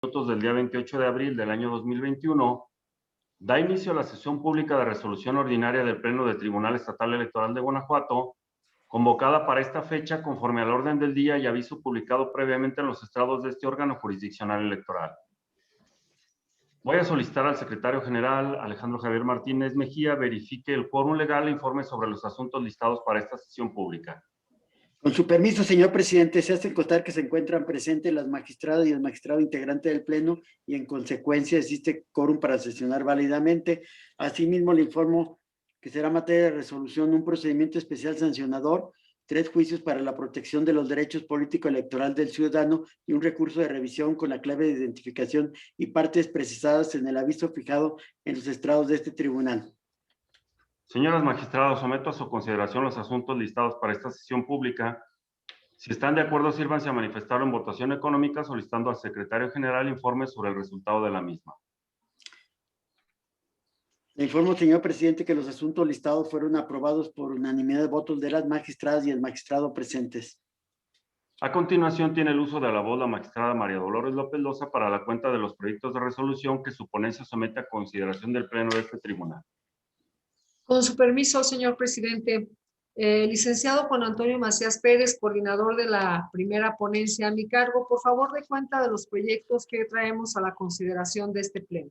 minutos del día 28 de abril del año 2021, da inicio a la sesión pública de resolución ordinaria del Pleno del Tribunal Estatal Electoral de Guanajuato, convocada para esta fecha conforme al orden del día y aviso publicado previamente en los estrados de este órgano jurisdiccional electoral. Voy a solicitar al secretario general, Alejandro Javier Martínez Mejía, verifique el quórum legal e informe sobre los asuntos listados para esta sesión pública. Con su permiso, señor presidente, se hace constar que se encuentran presentes las magistradas y el magistrado integrante del Pleno y en consecuencia existe quórum para sesionar válidamente. Asimismo, le informo que será materia de resolución un procedimiento especial sancionador, 3 juicios para la protección de los derechos político-electoral del ciudadano y un recurso de revisión con la clave de identificación y partes precisadas en el aviso fijado en los estrados de este tribunal. Señoras magistradas, someto a su consideración los asuntos listados para esta sesión pública. Si están de acuerdo, sírvanse a manifestarlo en votación económica, solicitando al secretario general informe sobre el resultado de la misma. Le informo, señor presidente, que los asuntos listados fueron aprobados por unanimidad de votos de las magistradas y el magistrado presentes. A continuación, tiene el uso de la voz la magistrada María Dolores López Loza para la cuenta de los proyectos de resolución que su ponencia somete a consideración del Pleno de este tribunal. Con su permiso, señor presidente, licenciado Juan Antonio Macías Pérez, coordinador de la primera ponencia a mi cargo, por favor, dé cuenta de los proyectos que traemos a la consideración de este pleno.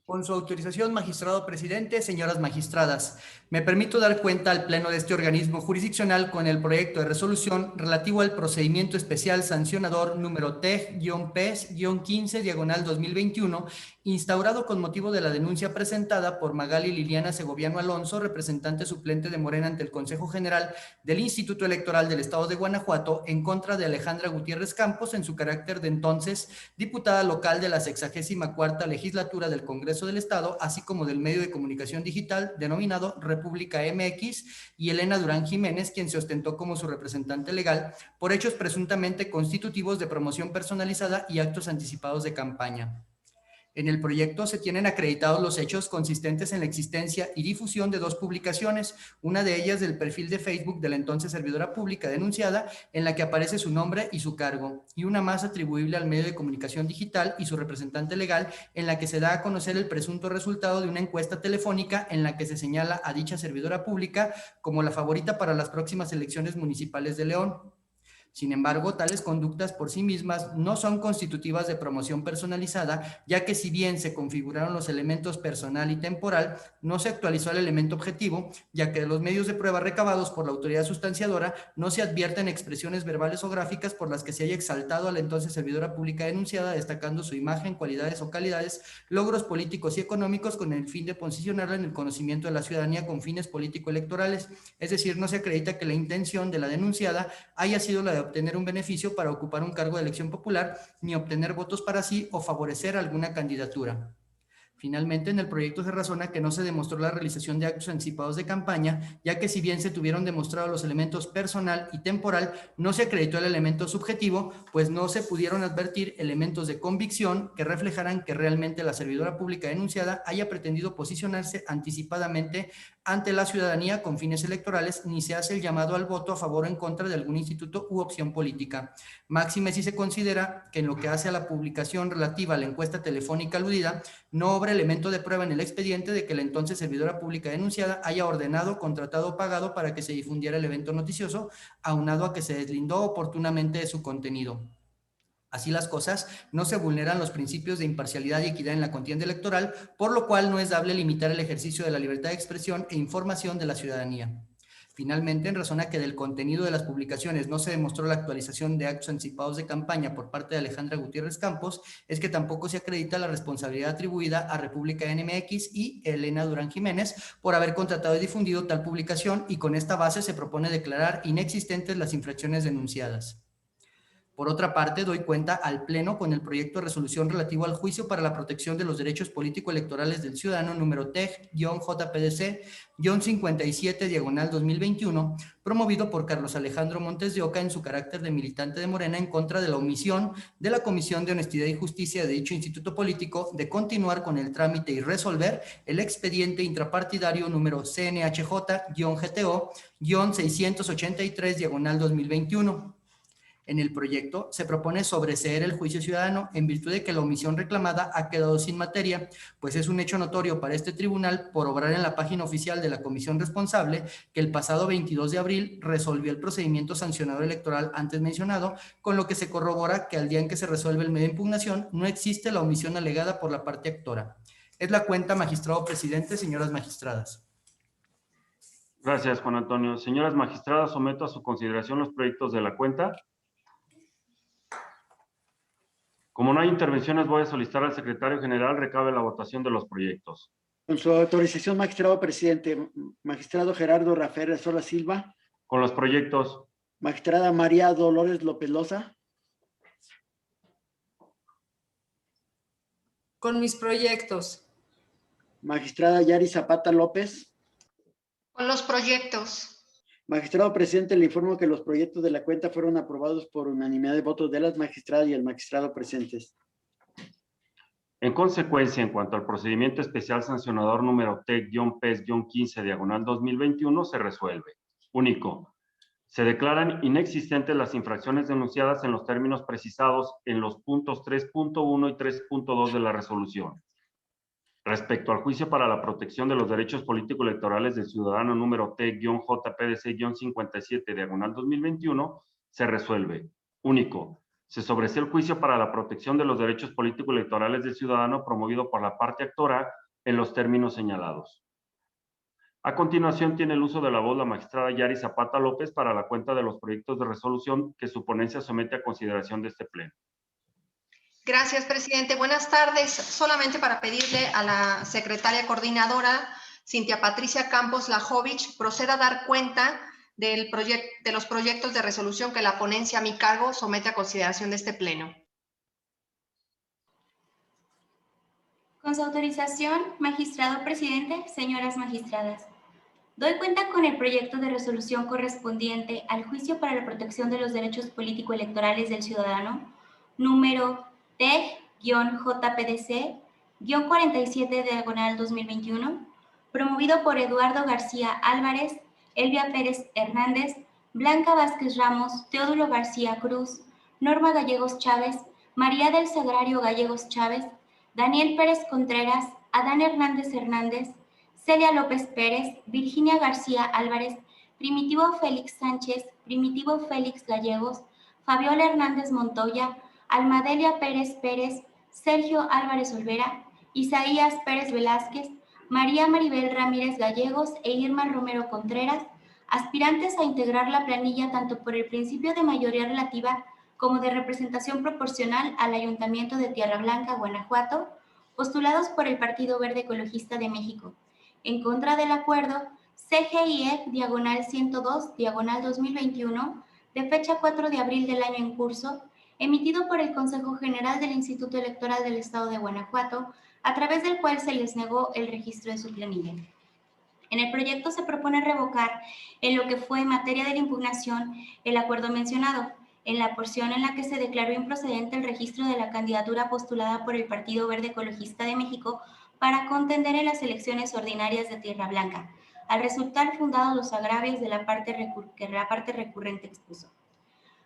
Con su autorización, magistrado presidente, señoras magistradas, me permito dar cuenta al Pleno de este organismo jurisdiccional con el proyecto de resolución relativo al procedimiento especial sancionador número TEG-PES-15/2021, instaurado con motivo de la denuncia presentada por Magali Liliana Segoviano Alonso, representante suplente de Morena ante el Consejo General del Instituto Electoral del Estado de Guanajuato, en contra de Alejandra Gutiérrez Campos en su carácter de entonces diputada local de la 64ª legislatura del Congreso del Estado, así como del medio de comunicación digital denominado República MX, y Elena Durán Jiménez, quien se ostentó como su representante legal, por hechos presuntamente constitutivos de promoción personalizada y actos anticipados de campaña. En el proyecto se tienen acreditados los hechos consistentes en la existencia y difusión de 2 publicaciones, una de ellas del perfil de Facebook de la entonces servidora pública denunciada, en la que aparece su nombre y su cargo, y una más atribuible al medio de comunicación digital y su representante legal, en la que se da a conocer el presunto resultado de una encuesta telefónica en la que se señala a dicha servidora pública como la favorita para las próximas elecciones municipales de León. Sin embargo, tales conductas por sí mismas no son constitutivas de promoción personalizada, ya que si bien se configuraron los elementos personal y temporal, no se actualizó el elemento objetivo, ya que de los medios de prueba recabados por la autoridad sustanciadora no se advierten expresiones verbales o gráficas por las que se haya exaltado a la entonces servidora pública denunciada, destacando su imagen, cualidades o calidades, logros políticos y económicos con el fin de posicionarla en el conocimiento de la ciudadanía con fines político-electorales. Es decir, no se acredita que la intención de la denunciada haya sido la de obtener un beneficio para ocupar un cargo de elección popular, ni obtener votos para sí o favorecer alguna candidatura. Finalmente, en el proyecto se razona que no se demostró la realización de actos anticipados de campaña, ya que si bien se tuvieron demostrados los elementos personal y temporal, no se acreditó el elemento subjetivo, pues no se pudieron advertir elementos de convicción que reflejaran que realmente la servidora pública denunciada haya pretendido posicionarse anticipadamente ante la ciudadanía con fines electorales, ni se hace el llamado al voto a favor o en contra de algún instituto u opción política. Máxime si se considera que en lo que hace a la publicación relativa a la encuesta telefónica aludida, no obra elemento de prueba en el expediente de que la entonces servidora pública denunciada haya ordenado, contratado o pagado para que se difundiera el evento noticioso, aunado a que se deslindó oportunamente de su contenido. Así las cosas, no se vulneran los principios de imparcialidad y equidad en la contienda electoral, por lo cual no es dable limitar el ejercicio de la libertad de expresión e información de la ciudadanía. Finalmente, en razón a que del contenido de las publicaciones no se demostró la actualización de actos anticipados de campaña por parte de Alejandra Gutiérrez Campos, es que tampoco se acredita la responsabilidad atribuida a República NMX y Elena Durán Jiménez por haber contratado y difundido tal publicación, y con esta base se propone declarar inexistentes las infracciones denunciadas. Por otra parte, doy cuenta al Pleno con el proyecto de resolución relativo al juicio para la protección de los derechos político-electorales del ciudadano número TEG-JPDC-57/2021, promovido por Carlos Alejandro Montes de Oca en su carácter de militante de Morena en contra de la omisión de la Comisión de Honestidad y Justicia de dicho instituto político de continuar con el trámite y resolver el expediente intrapartidario número CNHJ-GTO-683/2021. En el proyecto se propone sobreseer el juicio ciudadano en virtud de que la omisión reclamada ha quedado sin materia, pues es un hecho notorio para este tribunal por obrar en la página oficial de la comisión responsable que el pasado 22 de abril resolvió el procedimiento sancionador electoral antes mencionado, con lo que se corrobora que al día en que se resuelve el medio de impugnación no existe la omisión alegada por la parte actora. Es la cuenta, magistrado presidente, señoras magistradas. Gracias, Juan Antonio. Señoras magistradas, someto a su consideración los proyectos de la cuenta. Como no hay intervenciones, voy a solicitar al secretario general recabe la votación de los proyectos. Con su autorización, magistrado presidente, magistrado Gerardo Rafael Sola Silva, Con los proyectos, magistrada María Dolores López Loza, Con mis proyectos. magistrada Yari Zapata López. Con los proyectos. Magistrado presidente, le informo que los proyectos de la cuenta fueron aprobados por unanimidad de votos de las magistradas y el magistrado presentes. en consecuencia, en cuanto al procedimiento especial sancionador número T-PES-15/2021, se resuelve. Único. Se declaran inexistentes las infracciones denunciadas en los términos precisados en los puntos 3.1 y 3.2 de la resolución. Respecto al juicio para la protección de los derechos político-electorales del ciudadano número T-JPDC-57/2021, se resuelve. Único. Se sobresee el juicio para la protección de los derechos político-electorales del ciudadano promovido por la parte actora en los términos señalados. A continuación, tiene el uso de la voz la magistrada Yari Zapata López para la cuenta de los proyectos de resolución que su ponencia somete a consideración de este pleno. Gracias, presidente. Buenas tardes. Solamente para pedirle a la secretaria coordinadora, Cintia Patricia Campos Lajovich, proceda a dar cuenta de los proyectos de resolución que la ponencia a mi cargo somete a consideración de este pleno. Con su autorización, magistrado presidente, señoras magistradas. Doy cuenta con el proyecto de resolución correspondiente al juicio para la protección de los derechos político-electorales del ciudadano, número T-JPDC-47/2021, promovido por Eduardo García Álvarez, Elvia Pérez Hernández, Blanca Vázquez Ramos, Teodulo García Cruz, Norma Gallegos Chávez, María del Sagrario Gallegos Chávez, Daniel Pérez Contreras, Adán Hernández Hernández, Celia López Pérez, Virginia García Álvarez, Primitivo Félix Sánchez, Primitivo Félix Gallegos, Fabiola Hernández Montoya, Almadelia Pérez Pérez, Sergio Álvarez Olvera, Isaías Pérez Velázquez, María Maribel Ramírez Gallegos e Irma Romero Contreras, aspirantes a integrar la planilla tanto por el principio de mayoría relativa como de representación proporcional al Ayuntamiento de Tierra Blanca, Guanajuato, postulados por el Partido Verde Ecologista de México. En contra del acuerdo CGIF-102-2021, de fecha 4 de abril del año en curso, emitido por el Consejo General del Instituto Electoral del Estado de Guanajuato, a través del cual se les negó el registro de su planilla. En el proyecto se propone revocar, en lo que fue materia de la impugnación, el acuerdo mencionado, en la porción en la que se declaró improcedente el registro de la candidatura postulada por el Partido Verde Ecologista de México para contender en las elecciones ordinarias de Tierra Blanca, al resultar fundados los agravios de la parte recurrente expuso.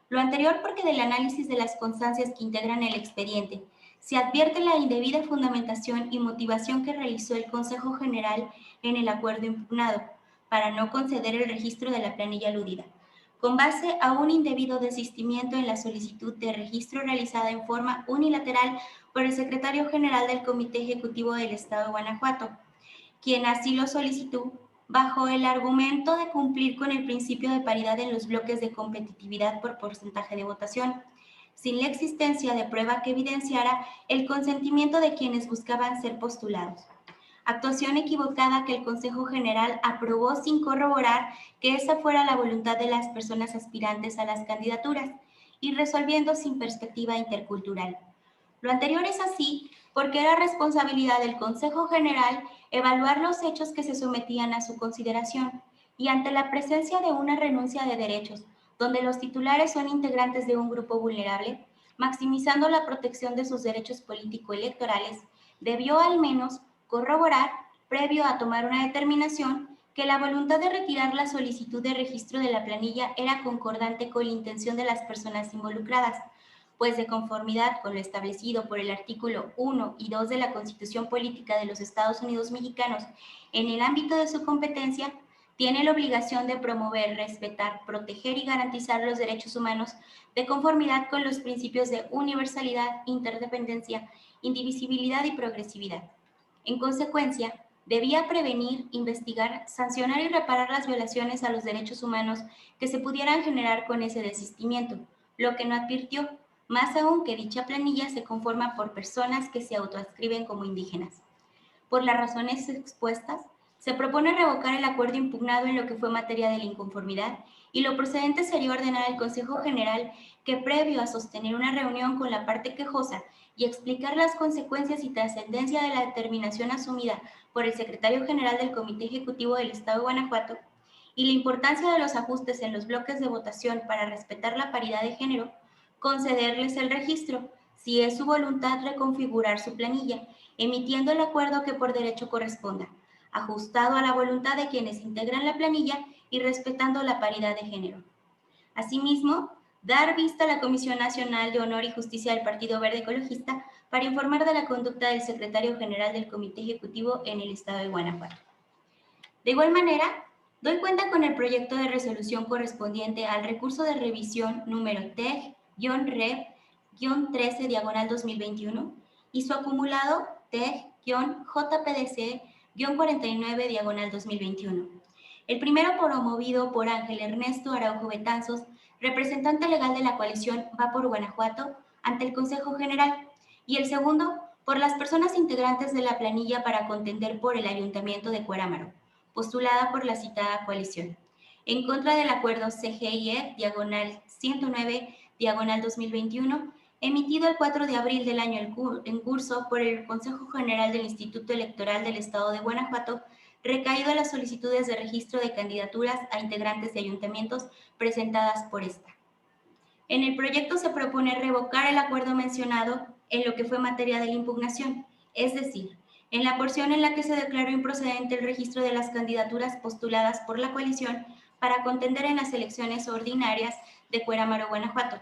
Lo anterior porque del análisis de las constancias que integran el expediente, se advierte la indebida fundamentación y motivación que realizó el Consejo General en el acuerdo impugnado para no conceder el registro de la planilla aludida, con base a un indebido desistimiento en la solicitud de registro realizada en forma unilateral por el secretario general del Comité Ejecutivo del Estado de Guanajuato, quien así lo solicitó bajo el argumento de cumplir con el principio de paridad en los bloques de competitividad por porcentaje de votación, sin la existencia de prueba que evidenciara el consentimiento de quienes buscaban ser postulados. Actuación equivocada que el Consejo General aprobó sin corroborar que esa fuera la voluntad de las personas aspirantes a las candidaturas y resolviendo sin perspectiva intercultural. Lo anterior es así porque era responsabilidad del Consejo General evaluar los hechos que se sometían a su consideración y ante la presencia de una renuncia de derechos, donde los titulares son integrantes de un grupo vulnerable, maximizando la protección de sus derechos político-electorales, debió al menos corroborar, previo a tomar una determinación, que la voluntad de retirar la solicitud de registro de la planilla era concordante con la intención de las personas involucradas, pues de conformidad con lo establecido por el artículo 1 y 2 de la Constitución Política de los Estados Unidos Mexicanos en el ámbito de su competencia, tiene la obligación de promover, respetar, proteger y garantizar los derechos humanos de conformidad con los principios de universalidad, interdependencia, indivisibilidad y progresividad. En consecuencia, debía prevenir, investigar, sancionar y reparar las violaciones a los derechos humanos que se pudieran generar con ese desistimiento, lo que no advirtió, más aún que dicha planilla se conforma por personas que se autoadscriben como indígenas. Por las razones expuestas, se propone revocar el acuerdo impugnado en lo que fue materia de la inconformidad y lo procedente sería ordenar al Consejo General que, previo a sostener una reunión con la parte quejosa y explicar las consecuencias y trascendencia de la determinación asumida por el Secretario General del Comité Ejecutivo del Estado de Guanajuato y la importancia de los ajustes en los bloques de votación para respetar la paridad de género, concederles el registro, si es su voluntad reconfigurar su planilla, emitiendo el acuerdo que por derecho corresponda, ajustado a la voluntad de quienes integran la planilla y respetando la paridad de género. Asimismo, dar vista a la Comisión Nacional de Honor y Justicia del Partido Verde Ecologista para informar de la conducta del Secretario General del Comité Ejecutivo en el Estado de Guanajuato. De igual manera, doy cuenta con el proyecto de resolución correspondiente al recurso de revisión número TEG-REV-13/2021 y su acumulado TEG-JPDC-49/2021. El primero promovido por Ángel Ernesto Araujo Betanzos, representante legal de la coalición Va por Guanajuato, ante el Consejo General, y el segundo por las personas integrantes de la planilla para contender por el Ayuntamiento de Cuerámaro, postulada por la citada coalición, en contra del acuerdo CGIE-109/2021, emitido el 4 de abril del año en curso por el Consejo General del Instituto Electoral del Estado de Guanajuato, recaído a las solicitudes de registro de candidaturas a integrantes de ayuntamientos presentadas por esta. En el proyecto se propone revocar el acuerdo mencionado en lo que fue materia de la impugnación, es decir, en la porción en la que se declaró improcedente el registro de las candidaturas postuladas por la coalición para contender en las elecciones ordinarias de Cuerámaro, Guanajuato,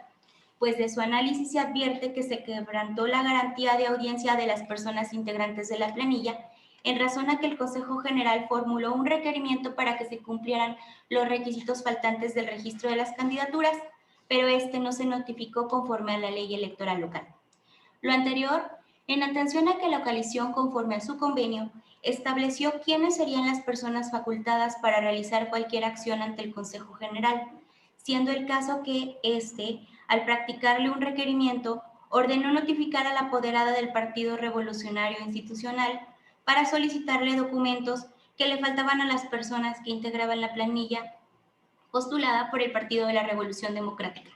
pues de su análisis se advierte que se quebrantó la garantía de audiencia de las personas integrantes de la planilla en razón a que el Consejo General formuló un requerimiento para que se cumplieran los requisitos faltantes del registro de las candidaturas, pero este no se notificó conforme a la ley electoral local. Lo anterior, en atención a que la coalición, conforme a su convenio, estableció quiénes serían las personas facultadas para realizar cualquier acción ante el Consejo General, siendo el caso que al practicarle un requerimiento, ordenó notificar a la apoderada del Partido Revolucionario Institucional para solicitarle documentos que le faltaban a las personas que integraban la planilla postulada por el Partido de la Revolución Democrática,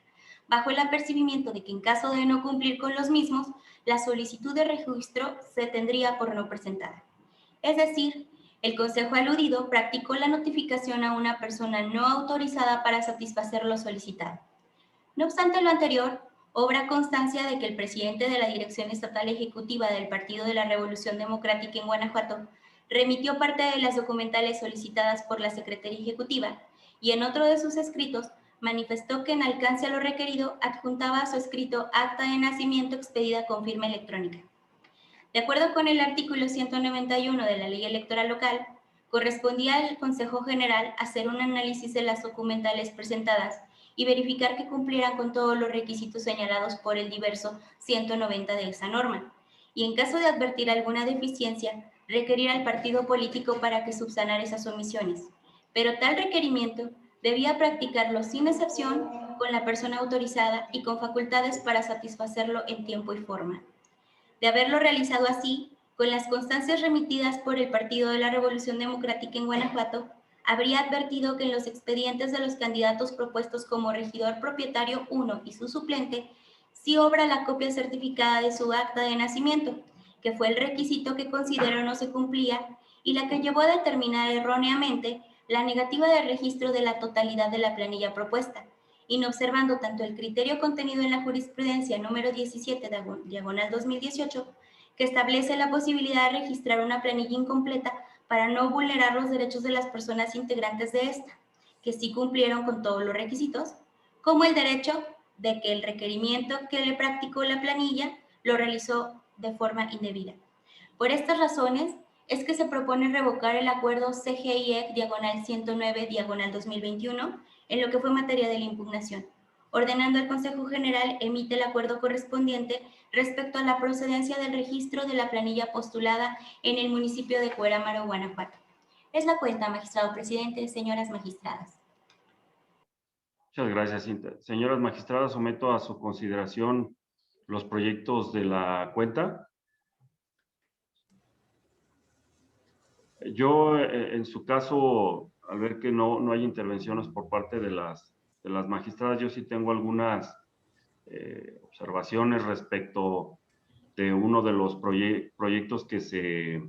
bajo el apercibimiento de que en caso de no cumplir con los mismos, la solicitud de registro se tendría por no presentada. Es decir, el Consejo aludido practicó la notificación a una persona no autorizada para satisfacer lo solicitado. No obstante lo anterior, obra constancia de que el presidente de la Dirección Estatal Ejecutiva del Partido de la Revolución Democrática en Guanajuato remitió parte de las documentales solicitadas por la Secretaría Ejecutiva y en otro de sus escritos manifestó que en alcance a lo requerido adjuntaba a su escrito acta de nacimiento expedida con firma electrónica. De acuerdo con el artículo 191 de la Ley Electoral Local, correspondía al Consejo General hacer un análisis de las documentales presentadas y verificar que cumplieran con todos los requisitos señalados por el diverso 190 de esa norma, y en caso de advertir alguna deficiencia, requerir al partido político para que subsanara esas omisiones. Pero tal requerimiento debía practicarlo sin excepción con la persona autorizada y con facultades para satisfacerlo en tiempo y forma. De haberlo realizado así, con las constancias remitidas por el Partido de la Revolución Democrática en Guanajuato, habría advertido que en los expedientes de los candidatos propuestos como regidor propietario 1 y su suplente, sí obra la copia certificada de su acta de nacimiento, que fue el requisito que consideró no se cumplía y la que llevó a determinar erróneamente la negativa de registro de la totalidad de la planilla propuesta, inobservando tanto el criterio contenido en la jurisprudencia número 17/2018, que establece la posibilidad de registrar una planilla incompleta para no vulnerar los derechos de las personas integrantes de esta, que sí cumplieron con todos los requisitos, como el derecho de que el requerimiento que le practicó la planilla lo realizó de forma indebida. Por estas razones es que se propone revocar el acuerdo CGIEC/109/2021 en lo que fue materia de la impugnación, ordenando al Consejo General emite el acuerdo correspondiente respecto a la procedencia del registro de la planilla postulada en el municipio de Cuerámaro, Guanajuato. Es la cuenta, magistrado presidente, señoras magistradas. Muchas gracias, Cintia. Señoras magistradas, someto a su consideración los proyectos de la cuenta. Yo, en su caso, al ver que no hay intervenciones por parte de las magistradas, yo sí tengo algunas observaciones respecto de uno de los proyectos que se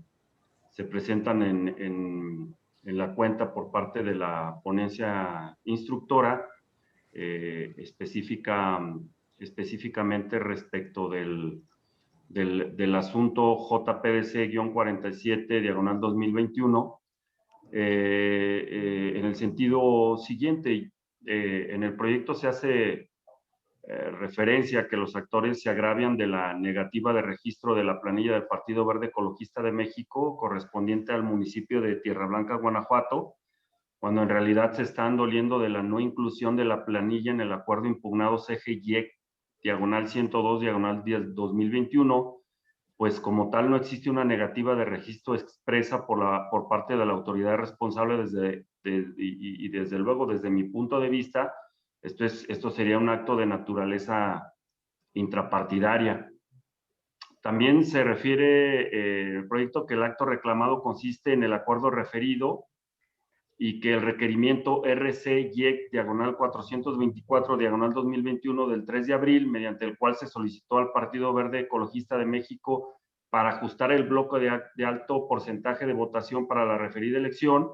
presentan en la cuenta por parte de la ponencia instructora, específicamente respecto del asunto JPDC-47/2021, en el sentido siguiente. En el proyecto se hace referencia a que los actores se agravian de la negativa de registro de la planilla del Partido Verde Ecologista de México correspondiente al municipio de Tierra Blanca, Guanajuato, cuando en realidad se están doliendo de la no inclusión de la planilla en el acuerdo impugnado CGIEC/102/2021, pues como tal no existe una negativa de registro expresa por parte de la autoridad responsable y desde luego desde mi punto de vista, esto sería un acto de naturaleza intrapartidaria. También se refiere el proyecto que el acto reclamado consiste en el acuerdo referido y que el requerimiento RC-YEC/424/2021 del 3 de abril, mediante el cual se solicitó al Partido Verde Ecologista de México para ajustar el bloque de alto porcentaje de votación para la referida elección,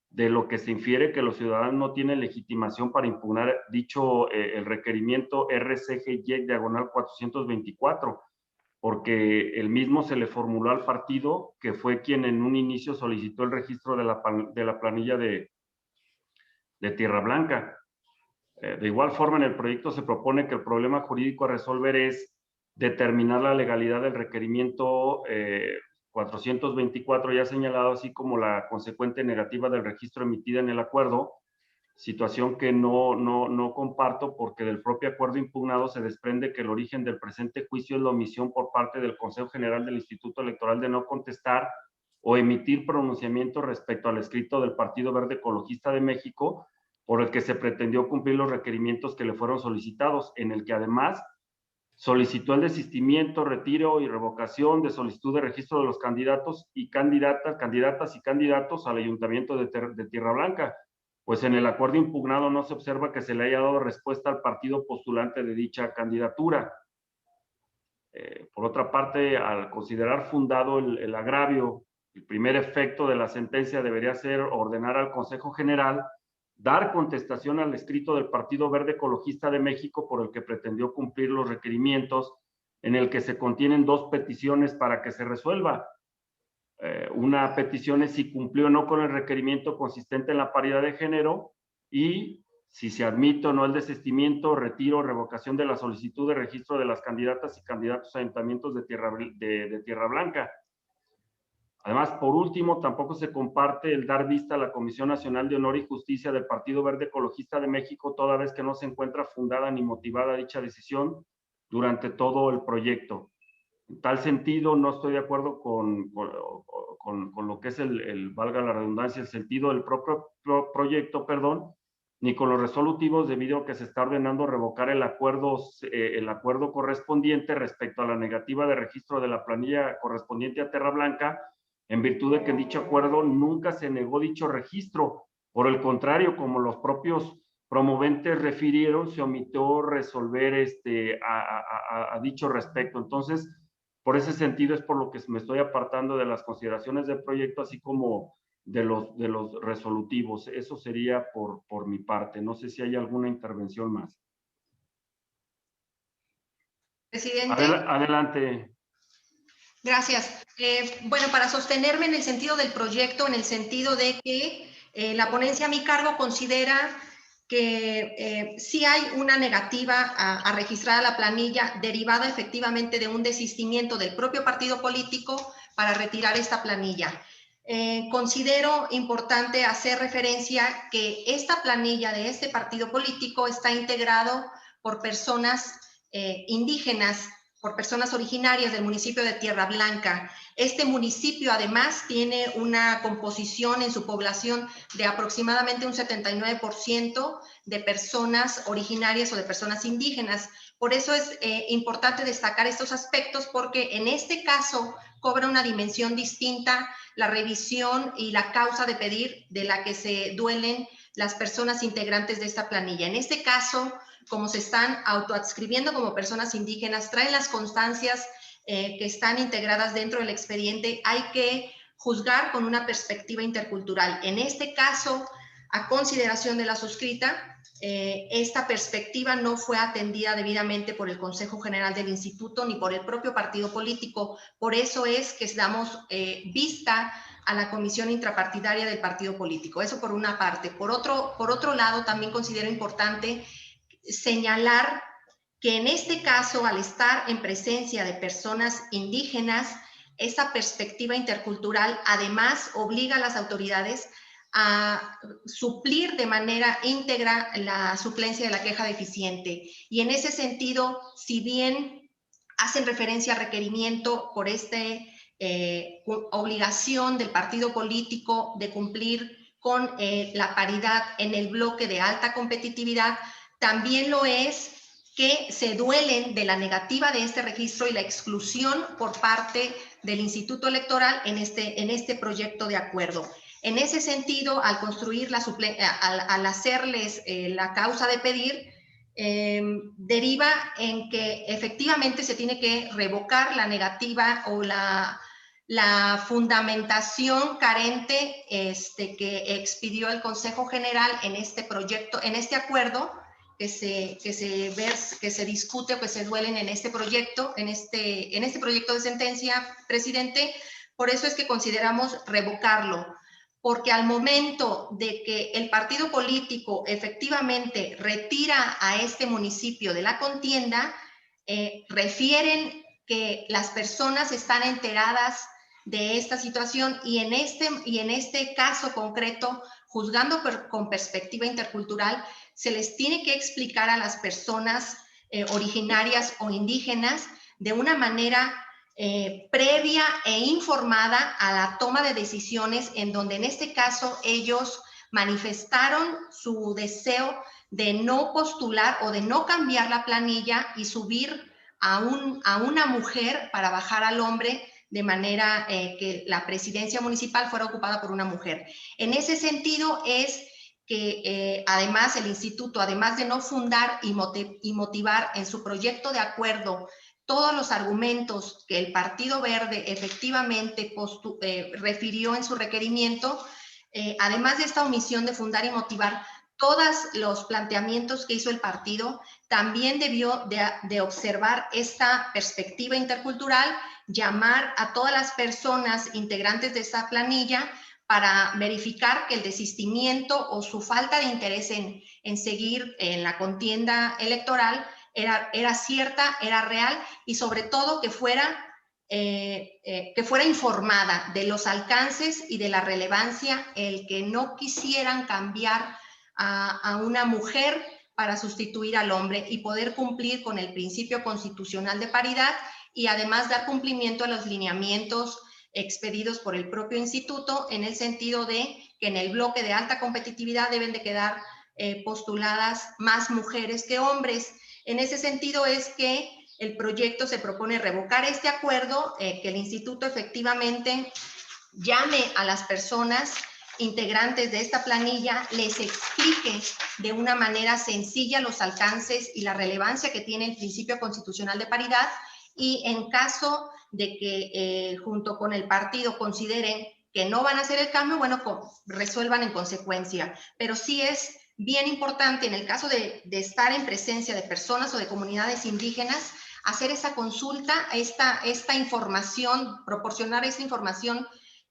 de lo que se infiere que los ciudadanos no tienen legitimación para impugnar dicho el requerimiento RCG-424, porque el mismo se le formuló al partido, que fue quien en un inicio solicitó el registro de la planilla de Tierra Blanca. De igual forma, en el proyecto se propone que el problema jurídico a resolver es determinar la legalidad del requerimiento 424 ya señalado, así como la consecuente negativa del registro emitida en el acuerdo, situación que no comparto, porque del propio acuerdo impugnado se desprende que el origen del presente juicio es la omisión por parte del Consejo General del Instituto Electoral de no contestar o emitir pronunciamiento respecto al escrito del Partido Verde Ecologista de México, por el que se pretendió cumplir los requerimientos que le fueron solicitados, en el que además solicitó el desistimiento, retiro y revocación de solicitud de registro de los candidatos y candidatas y candidatos al Ayuntamiento de Tierra Blanca, pues en el acuerdo impugnado no se observa que se le haya dado respuesta al partido postulante de dicha candidatura. Por otra parte, al considerar fundado el agravio, el primer efecto de la sentencia debería ser ordenar al Consejo General dar contestación al escrito del Partido Verde Ecologista de México por el que pretendió cumplir los requerimientos, en el que se contienen dos peticiones para que se resuelva. Una petición es si cumplió o no con el requerimiento consistente en la paridad de género y si se admite o no el desistimiento, retiro o revocación de la solicitud de registro de las candidatas y candidatos a ayuntamientos de Tierra Blanca. Además, por último, tampoco se comparte el dar vista a la Comisión Nacional de Honor y Justicia del Partido Verde Ecologista de México, toda vez que no se encuentra fundada ni motivada dicha decisión durante todo el proyecto. En tal sentido, no estoy de acuerdo con lo que es valga la redundancia, el sentido del propio proyecto, ni con los resolutivos, debido a que se está ordenando revocar el acuerdo correspondiente respecto a la negativa de registro de la planilla correspondiente a Tierra Blanca, en virtud de que en dicho acuerdo nunca se negó dicho registro. Por el contrario, como los propios promoventes refirieron, se omitió resolver a dicho respecto. Entonces, por ese sentido es por lo que me estoy apartando de las consideraciones del proyecto, así como de los resolutivos. Eso sería por mi parte. No sé si hay alguna intervención más. Presidente. Adelante. Gracias. Bueno, para sostenerme en el sentido del proyecto, en el sentido de que la ponencia a mi cargo considera que sí hay una negativa a registrar a la planilla derivada efectivamente de un desistimiento del propio partido político para retirar esta planilla. Considero importante hacer referencia que esta planilla de este partido político está integrado por personas indígenas, por personas originarias del municipio de Tierra Blanca. Este municipio además tiene una composición en su población de aproximadamente un 79% de personas originarias o de personas indígenas. Por eso es importante destacar estos aspectos, porque en este caso cobra una dimensión distinta la revisión y la causa de pedir de la que se duelen las personas integrantes de esta planilla. En este caso, como se están autoadscribiendo como personas indígenas, traen las constancias que están integradas dentro del expediente, hay que juzgar con una perspectiva intercultural. En este caso, a consideración de la suscrita, esta perspectiva no fue atendida debidamente por el Consejo General del Instituto ni por el propio partido político. Por eso es que damos vista a la comisión intrapartidaria del partido político. Eso por una parte. Por otro lado, también considero importante señalar que en este caso, al estar en presencia de personas indígenas, esa perspectiva intercultural además obliga a las autoridades a suplir de manera íntegra la suplencia de la queja deficiente. Y en ese sentido, si bien hacen referencia al requerimiento por obligación del partido político de cumplir con la paridad en el bloque de alta competitividad, también lo es que se duelen de la negativa de este registro y la exclusión por parte del Instituto Electoral en este proyecto de acuerdo. En ese sentido, al construir al hacerles la causa de pedir, deriva en que efectivamente se tiene que revocar la negativa o la fundamentación carente que expidió el Consejo General en este proyecto, en este acuerdo que se discute o que se duelen en este proyecto, en este proyecto de sentencia, presidente. Por eso es que consideramos revocarlo, porque al momento de que el partido político efectivamente retira a este municipio de la contienda, refieren que las personas están enteradas de esta situación y en este caso concreto, juzgando con perspectiva intercultural, se les tiene que explicar a las personas originarias o indígenas de una manera previa e informada a la toma de decisiones, en donde en este caso ellos manifestaron su deseo de no postular o de no cambiar la planilla y subir a una mujer para bajar al hombre, de manera que la presidencia municipal fuera ocupada por una mujer. En ese sentido es que además el instituto, además de no fundar y motivar en su proyecto de acuerdo todos los argumentos que el Partido Verde efectivamente refirió en su requerimiento, además de esta omisión de fundar y motivar todos los planteamientos que hizo el partido, también debió de observar esta perspectiva intercultural, llamar a todas las personas integrantes de esta planilla para verificar que el desistimiento o su falta de interés en seguir en la contienda electoral era cierta, era real y sobre todo que fuera informada de los alcances y de la relevancia, el que no quisieran cambiar a una mujer para sustituir al hombre y poder cumplir con el principio constitucional de paridad y además dar cumplimiento a los lineamientos expedidos por el propio instituto, en el sentido de que en el bloque de alta competitividad deben de quedar postuladas más mujeres que hombres. En ese sentido es que el proyecto se propone revocar este acuerdo, que el instituto efectivamente llame a las personas integrantes de esta planilla, les explique de una manera sencilla los alcances y la relevancia que tiene el principio constitucional de paridad, y en caso de que junto con el partido consideren que no van a hacer el cambio, bueno, resuelvan en consecuencia. Pero sí es bien importante en el caso de estar en presencia de personas o de comunidades indígenas, hacer esa consulta, esta información, proporcionar esta información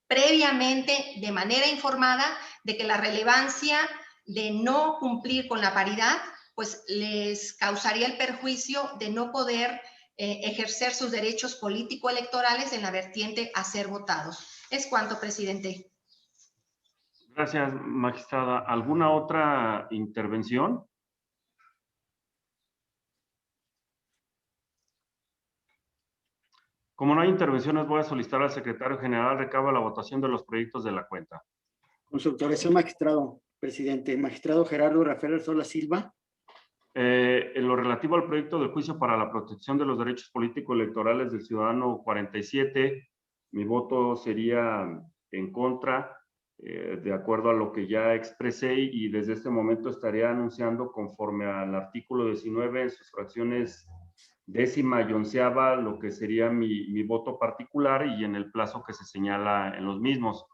previamente de manera informada de que la relevancia de no cumplir con la paridad, pues les causaría el perjuicio de no poder ejercer sus derechos político-electorales en la vertiente a ser votados. Es cuanto, presidente. Gracias, magistrada. ¿Alguna otra intervención? Como no hay intervenciones, voy a solicitar al secretario general recabo la votación de los proyectos de la cuenta. Con su autorización, magistrado presidente. Magistrado Gerardo Rafael Sola Silva. En lo relativo al proyecto del juicio para la protección de los derechos político-electorales del ciudadano 47, mi voto sería en contra, de acuerdo a lo que ya expresé, y desde este momento estaría anunciando conforme al artículo 19 en sus fracciones 10ª y 11ª lo que sería mi voto particular y en el plazo que se señala en los mismos.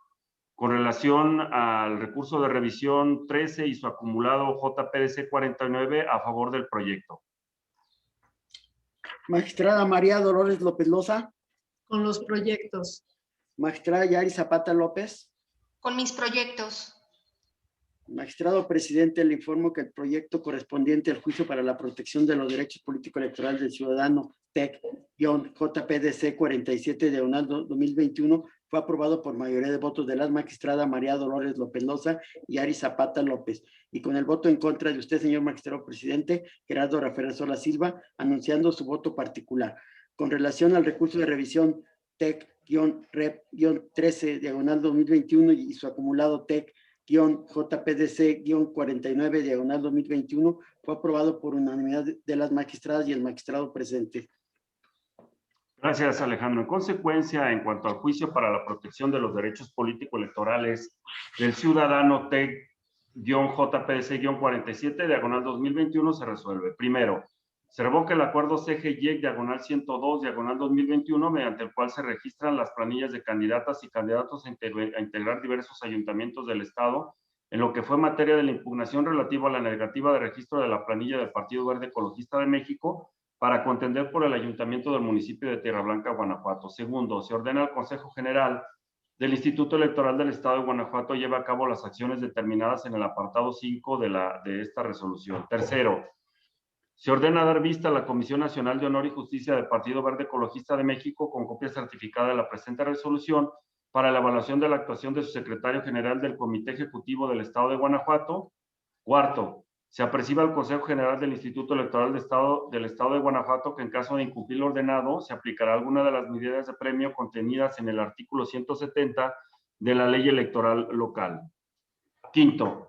Con relación al recurso de revisión 13 y su acumulado JPDC 49, a favor del proyecto. Magistrada María Dolores López Loza. Con los proyectos. Magistrada Yari Zapata López. Con mis proyectos. Magistrado presidente, le informo que el proyecto correspondiente al juicio para la protección de los derechos político-electorales del ciudadano TEC-JPDC 47/2021 fue aprobado por mayoría de votos de las magistradas María Dolores López Loza y Yari Zapata López, y con el voto en contra de usted, señor magistrado presidente, Gerardo Rafael Sola Silva, anunciando su voto particular. Con relación al recurso de revisión TEC-REP-13/2021 y su acumulado TEC-JPDC-49/2021 fue aprobado por unanimidad de las magistradas y el magistrado presente. Gracias, Alejandro. En consecuencia, en cuanto al juicio para la protección de los derechos político-electorales del ciudadano TEC-JPDC-47/2021 se resuelve. Primero, se revoca el acuerdo CGY-102/2021, mediante el cual se registran las planillas de candidatas y candidatos a integrar diversos ayuntamientos del Estado, en lo que fue materia de la impugnación relativa a la negativa de registro de la planilla del Partido Verde Ecologista de México para contender por el ayuntamiento del municipio de Tierra Blanca, Guanajuato. Segundo, se ordena al Consejo General del Instituto Electoral del Estado de Guanajuato lleve a cabo las acciones determinadas en el apartado 5 de esta resolución. Tercero, se ordena dar vista a la Comisión Nacional de Honor y Justicia del Partido Verde Ecologista de México con copia certificada de la presente resolución para la evaluación de la actuación de su secretario general del Comité Ejecutivo del Estado de Guanajuato. Cuarto, se apercibe al Consejo General del Instituto Electoral del Estado de Guanajuato que en caso de incumplir lo ordenado, se aplicará alguna de las medidas de premio contenidas en el artículo 170 de la Ley Electoral Local. Quinto,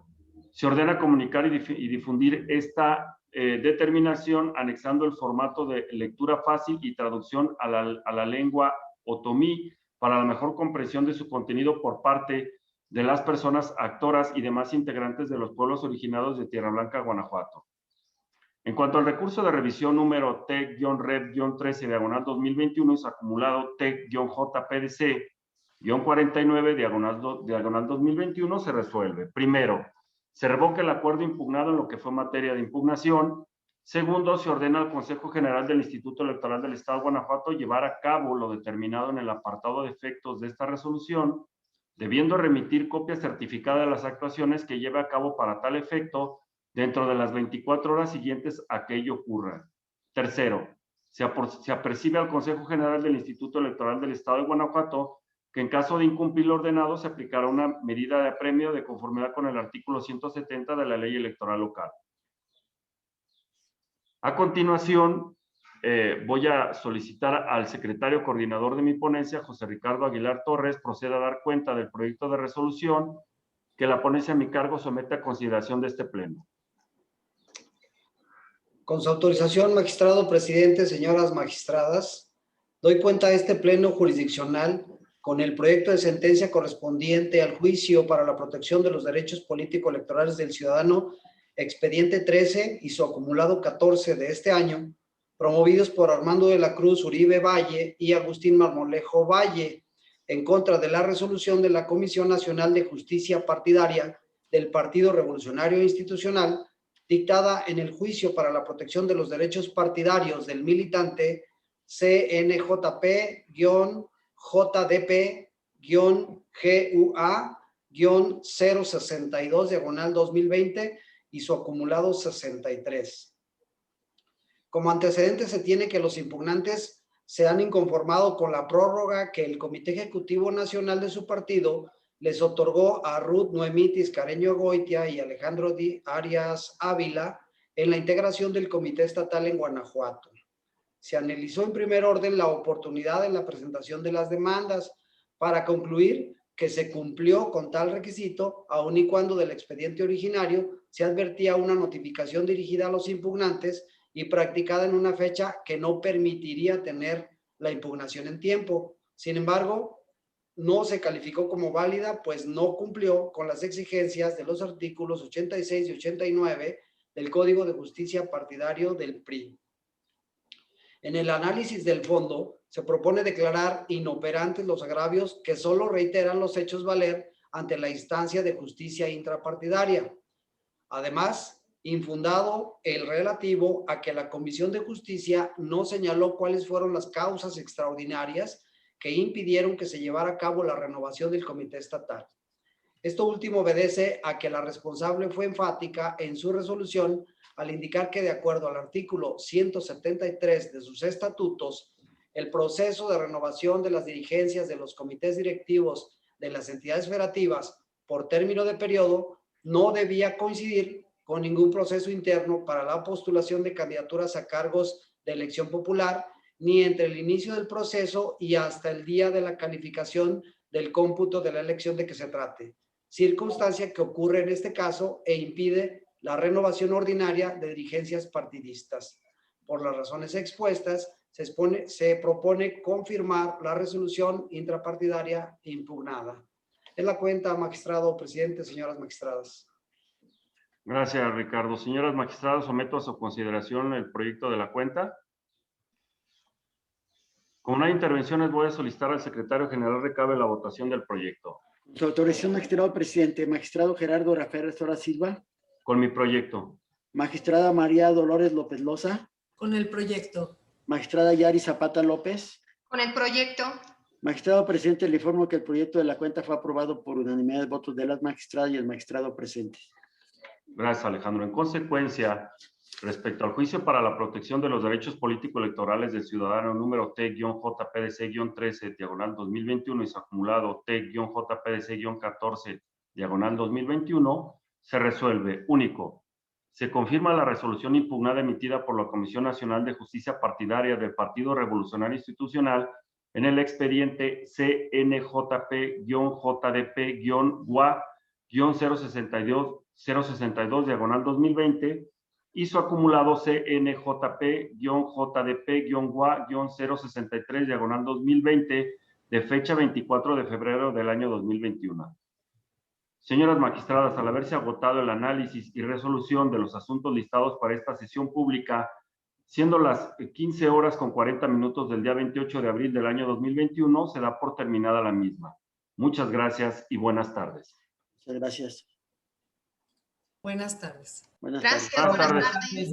se ordena comunicar y difundir esta determinación anexando el formato de lectura fácil y traducción a la lengua otomí para la mejor comprensión de su contenido por parte de las personas actoras y demás integrantes de los pueblos originados de Tierra Blanca, Guanajuato. En cuanto al recurso de revisión número TEC-REP-13/2021 y su acumulado TEC-JPDC-49/2021 se resuelve. Primero, se revoca el acuerdo impugnado en lo que fue materia de impugnación. Segundo, se ordena al Consejo General del Instituto Electoral del Estado de Guanajuato llevar a cabo lo determinado en el apartado de efectos de esta resolución, debiendo remitir copia certificada de las actuaciones que lleve a cabo para tal efecto dentro de las 24 horas siguientes a que ello ocurra. Tercero, se apercibe al Consejo General del Instituto Electoral del Estado de Guanajuato que en caso de incumplir lo ordenado se aplicará una medida de apremio de conformidad con el artículo 170 de la Ley Electoral Local. A continuación, voy a solicitar al secretario coordinador de mi ponencia, José Ricardo Aguilar Torres, proceda a dar cuenta del proyecto de resolución que la ponencia a mi cargo somete a consideración de este pleno. Con su autorización, magistrado presidente, señoras magistradas, doy cuenta a este pleno jurisdiccional con el proyecto de sentencia correspondiente al juicio para la protección de los derechos político-electorales del ciudadano, expediente 13 y su acumulado 14 de este año, promovidos por Armando de la Cruz Uribe Valle y Agustín Marmolejo Valle, en contra de la resolución de la Comisión Nacional de Justicia Partidaria del Partido Revolucionario Institucional, dictada en el juicio para la protección de los derechos partidarios del militante CNJP-JDP-GUA-062/2020 y su acumulado 63. Como antecedente se tiene que los impugnantes se han inconformado con la prórroga que el Comité Ejecutivo Nacional de su partido les otorgó a Ruth Noemí Tiscareño Goitia y Alejandro Arias Ávila en la integración del Comité Estatal en Guanajuato. Se analizó en primer orden la oportunidad en la presentación de las demandas para concluir que se cumplió con tal requisito, aun y cuando del expediente originario se advertía una notificación dirigida a los impugnantes y practicada en una fecha que no permitiría tener la impugnación en tiempo. Sin embargo, no se calificó como válida, pues no cumplió con las exigencias de los artículos 86 y 89 del Código de Justicia Partidario del PRI. En el análisis del fondo, se propone declarar inoperantes los agravios que solo reiteran los hechos valer ante la instancia de justicia intrapartidaria. Además, infundado el relativo a que la Comisión de Justicia no señaló cuáles fueron las causas extraordinarias que impidieron que se llevara a cabo la renovación del Comité Estatal. Esto último obedece a que la responsable fue enfática en su resolución al indicar que de acuerdo al artículo 173 de sus estatutos, el proceso de renovación de las dirigencias de los comités directivos de las entidades federativas por término de periodo no debía coincidir con ningún proceso interno para la postulación de candidaturas a cargos de elección popular, ni entre el inicio del proceso y hasta el día de la calificación del cómputo de la elección de que se trate, circunstancia que ocurre en este caso e impide la renovación ordinaria de dirigencias partidistas. Por las razones expuestas, se propone confirmar la resolución intrapartidaria impugnada. Es la cuenta, magistrado presidente, señoras magistradas. Gracias, Ricardo. Señoras magistradas, someto a su consideración el proyecto de la cuenta. Con una intervención voy a solicitar al secretario general recabe la votación del proyecto. Su autorización, magistrado presidente. Magistrado Gerardo Rafael Sora Silva. Con mi proyecto. Magistrada María Dolores López Loza. Con el proyecto. Magistrada Yari Zapata López. Con el proyecto. Magistrado presidente, le informo que el proyecto de la cuenta fue aprobado por unanimidad de votos de las magistradas y el magistrado presente. Gracias, Alejandro. En consecuencia, respecto al juicio para la protección de los derechos político-electorales del ciudadano número T-JPDC-13-2021 y su acumulado T-JPDC-14-2021, se resuelve. Único. Se confirma la resolución impugnada emitida por la Comisión Nacional de Justicia Partidaria del Partido Revolucionario Institucional en el expediente CNJP-GUA-062/2020 y su acumulado CNJP-JDP-GUA-063/2020 de fecha 24 de febrero del año 2021. Señoras magistradas, al haberse agotado el análisis y resolución de los asuntos listados para esta sesión pública, siendo las 15:40 del día 28 de abril del año 2021, se da por terminada la misma. Muchas gracias y buenas tardes. Muchas gracias. Buenas tardes. Buenas Gracias. tardes. Buenas tardes. Gracias.